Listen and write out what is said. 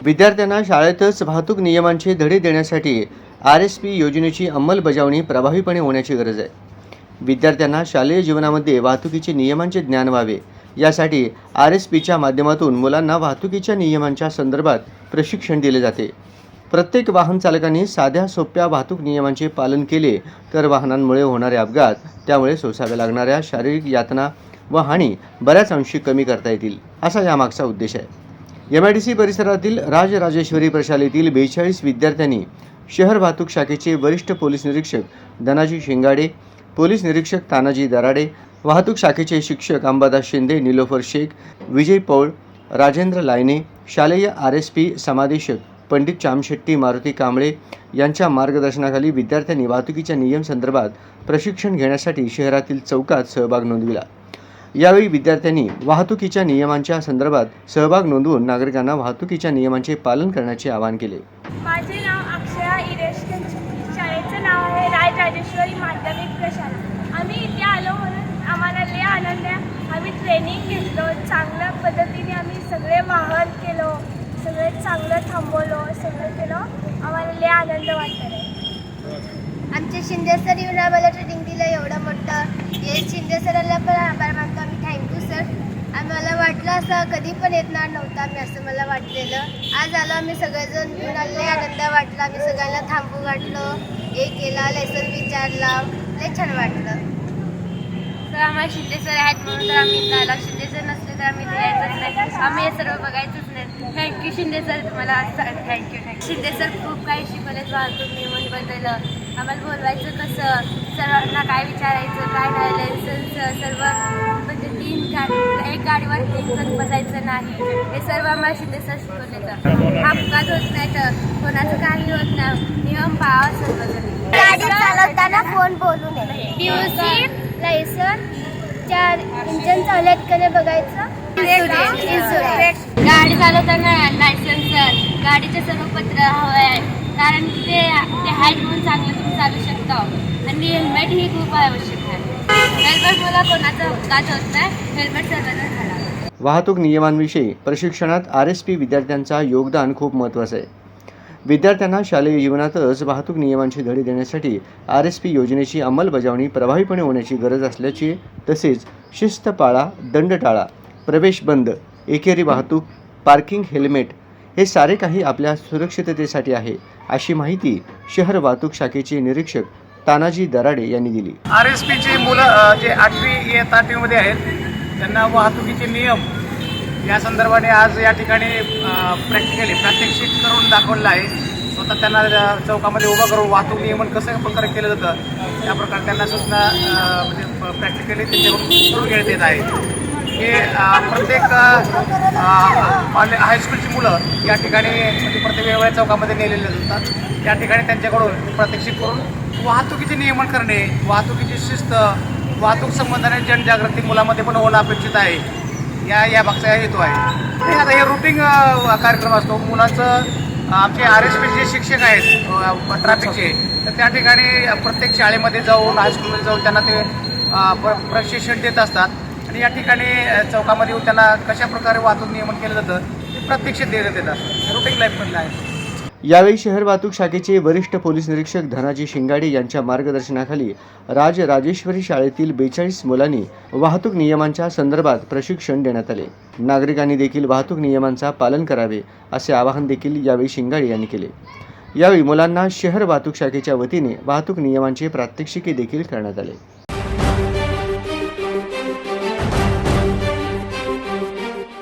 विद्यार्थ्यांना शाळेतच वाहतूक नियमांचे धडे देण्यासाठी RSP योजनेची अंमलबजावणी प्रभावीपणे होण्याची गरज आहे. विद्यार्थ्यांना शालेय जीवनामध्ये वाहतुकीचे नियमांचे ज्ञान व्हावे यासाठी RSPच्या माध्यमातून मुलांना वाहतुकीच्या नियमांच्या संदर्भात प्रशिक्षण दिले जाते. प्रत्येक वाहन चालकांनी साध्या सोप्या वाहतूक नियमांचे पालन केले तर वाहनांमुळे होणारे अपघात, त्यामुळे सोसाव्या लागणाऱ्या शारीरिक यातना व हानी बऱ्याच अंशी कमी करता येतील, असा यामागचा उद्देश आहे. MIDC परिसरातील राजराजेश्वरी प्रशालेतील 42 विद्यार्थ्यांनी शहर वाहतूक शाखेचे वरिष्ठ पोलीस निरीक्षक धनाजी शिंगाडे, पोलीस निरीक्षक तानाजी दराडे, वाहतूक शाखेचे शिक्षक अंबादास शिंदे, निलोफर शेख, विजय पौळ, राजेंद्र लायने, शालेय RSP समादेशक पंडित चामशेट्टी, मारुती कांबळे यांच्या मार्गदर्शनाखाली विद्यार्थ्यांनी वाहतुकीच्या नियम संदर्भात प्रशिक्षण घेण्यासाठी शहरातील चौकात सहभाग नोंदविला. यावेळी विद्यार्थ्यांनी वाहतुकीच्या नियमांच्या संदर्भात सहभाग नोंदवून नागरिकांना वाहतुकीच्या नियमांचे पालन करण्याचे आवाहन केले. माझे नाव अक्षया इरेश, शाळेचं नाव आहे राजराजेश्वरी माध्यमिक प्रशाला. आम्ही इथे आलो म्हणून आम्हाला लय आनंद आहे. आम्ही ट्रेनिंग घेतलो, चांगल्या पद्धतीने आम्ही सगळे वाहन केलो, सगळे चांगलं थांबवलो, सगळं केलं. आम्हाला लय आनंद वाटत आहे. आमचे शिंदे सर येऊन आम्हाला ट्रेनिंग दिलं एवढं मोठं. हे शिंदे सरांना पण आभार मानतो आम्ही. Thank you sir. आम्हाला वाटलं असं कधी पण येणार नव्हतं आम्ही, असं मला वाटलेलं. आज आलो आम्ही सगळेजण घेऊन आले, आनंद वाटला. आम्ही सगळ्यांना थांबू वाटलो, हे केला, लेसन विचारला, लय छान वाटलं. सर आम्हाला शिंदे सर आहेत म्हणून तर आम्ही इथं आलो. शिंदे सर नसले तर आम्ही इथे यायचंच नाही, आम्ही हे सर्व बघायचंच नाही. थँक्यू शिंदे सर, तुम्हाला थँक्यू. शिंदे सर खूप काही शिकवलेत वाहतूक नियमांबद्दल. आम्हाला बोलवायचं कसं, सर्वांना काय विचारायचं, काय नाही, लायसन्स सर्व, म्हणजे एक गाडीवर 3 जण बसायचं नाही, हे सर्व आम्हाला शिंदे सर शिकवले. तर अपघात होत नाही, तर कोणाचं काही होत नाही, नियम पाळावा सर्वजण. गाडी चालवताना फोन बोलू नये. PUC, लायसन, 4 इंजन चालत का नाही बघायचं. गाडी चालवताना लायसन्स, गाडीचे सर्व पत्र हवं आहे, कारण की ते हाईट म्हणून चांगलं तुम्ही चालू शकता. आणि हेल्मेट ही खूप आवश्यक आहे. हेल्मेटमुळे कोणाचा अपघात होत नाही, हेल्मेट सर्वांना घालावं. वाहतूक नियमांविषयी प्रशिक्षणात RSP विद्यार्थ्यांचा योगदान खूप महत्त्वाचं आहे. विद्यार्थ्यांना शालेय जीवनातच वाहतूक नियमांचे धडे देण्यासाठी RSP योजनेची अंमलबजावणी प्रभावीपणे होण्याची गरज असल्याची, तसेच शिस्त पाळा, दंड टाळा, प्रवेश बंद, एकेरी वाहतूक, पार्किंग, हेल्मेट हे सारे काही आपल्या सुरक्षिततेसाठी आहे, अशी माहिती शहर वाहतूक शाखेचे निरीक्षक तानाजी दराडे यांनी दिली. RSPचे मुलं जे 8वी इयत्ता 8वीमध्ये आहेत त्यांना वाहतुकीचे नियम या संदर्भाने आज या ठिकाणी प्रात्यक्षिक करून दाखवलं आहे. स्वतः त्यांना चौकामध्ये उभं करून वाहतूक नियमन कसं प्रकारे केलं जातं त्या प्रकारे त्यांना सूचना म्हणजे प्रॅक्टिकली त्यांच्याकडून करून घेण्यात येत आहे. हे प्रत्येक हायस्कूलची मुलं या ठिकाणी म्हणजे प्रत्येक वेगवेगळ्या चौकामध्ये नेलेले जातात. या ठिकाणी त्यांच्याकडून प्रात्यक्षिक करून वाहतुकीचे नियमन करणे, वाहतुकीची शिस्त, वाहतूक संबंधाने जनजागृती मुलामध्ये पण होणं अपेक्षित आहे. या भागचा हेतू आहे. आता हे रुटीन कार्यक्रम असतो मुलांचं. आमचे RSPचे शिक्षक आहेत ट्रॅफिकचे, तर त्या ठिकाणी प्रत्येक शाळेमध्ये जाऊन, हायस्कूलमध्ये जाऊन त्यांना ते प्रशिक्षण देत असतात. आणि या ठिकाणी चौकामध्ये येऊन त्यांना कशा प्रकारे वाहतूक नियमन केलं जातं ते प्रत्यक्ष देण्यात येतात. रुटीन लाईफमधलं आहे. यावेळी शहर वाहतूक शाखेचे वरिष्ठ पोलीस निरीक्षक धनाजी शिंगाडे यांच्या मार्गदर्शनाखाली राजराजेश्वरी शाळेतील 42 मुलांनी वाहतूक नियमांच्या संदर्भात प्रशिक्षण देण्यात आले. नागरिकांनी देखील वाहतूक नियमांचा पालन करावे असे आवाहन देखील यावेळी शिंगाडे यांनी केले. यावेळी मुलांना शहर वाहतूक शाखेच्या वतीने वाहतूक नियमांचे प्रात्यक्षिके देखील करण्यात आले.